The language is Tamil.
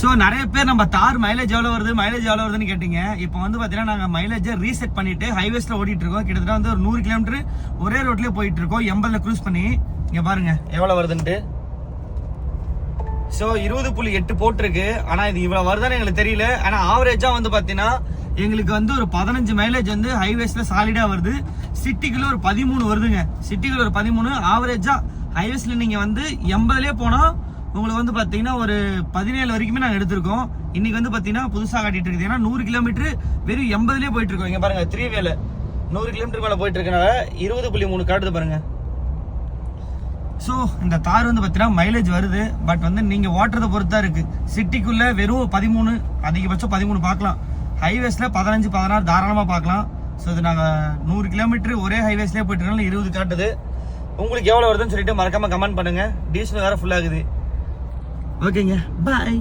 ஸோ நிறைய பேர் நம்ம தார் மைலேஜ் எவ்வளோ வருதுன்னு கேட்டீங்க. இப்போ வந்து பார்த்தீங்கன்னா நாங்கள் மைலேஜை ரீசெட் பண்ணிட்டு ஹைவேஸ்ல ஓடிட்டு இருக்கோம். கிட்டத்தட்ட வந்து ஒரு 100 கிலோமீட்டர் ஒரே ரோட்லேயே போயிட்டு இருக்கோம். 80ல க்ரூஸ் பண்ணி இங்கே பாருங்க எவ்வளோ வருதுன்ட்டு. ஸோ 20.8 போட்டிருக்கு. ஆனால் இது இவ்வளோ வருதான்னு எங்களுக்கு தெரியல. ஆனால் ஆவரேஜாக வந்து பார்த்தீங்கன்னா எங்களுக்கு வந்து ஒரு 15 மைலேஜ் வந்து ஹைவேஸ்ல சாலிடா வருது. சிட்டிக்குள்ள ஒரு 13 வருதுங்க. சிட்டிக்குள்ள ஒரு 13. ஆவரேஜா ஹைவேஸ்ல நீங்க வந்து 80லயே போனா உங்களுக்கு வந்து பாத்தீங்கன்னா ஒரு 17 வரைக்குமே நாங்க எடுத்திருக்கோம். இன்னைக்கு வந்து பாத்தீங்கன்னா புதுசா காட்டிட்டு இருக்குது. ஏன்னா 100 கிலோமீட்டர் வெறும் 80லயே போயிட்டு இருக்கோம். இங்க பாருங்க 3 வேல 100 கிலோமீட்டர் மேல போயிட்டு இருக்கனால 20.3 காட்டுது பாருங்க. ஸோ இந்த தார் வந்து பார்த்தீங்கன்னா மைலேஜ் வருது. பட் வந்து நீங்கள் ஓட்டுறதை பொறுத்தா இருக்கு. சிட்டிக்குள்ள வெறும் 13, அதிகபட்சம் 13 பார்க்கலாம். ஹைவேஸ்ல 15, 16 தாராளமாக பார்க்கலாம். ஸோ இது நாங்கள் 100 கிலோமீட்டர் ஒரே ஹைவேஸ்லேயே போயிட்டு இருக்கனால 20 காட்டுது. உங்களுக்கு எவ்வளோ வருதுன்னு சொல்லிட்டு மறக்காம கமெண்ட் பண்ணுங்க. டீசல் வேற ஃபுல் ஆகுது. ஓகேங்க, பாய்.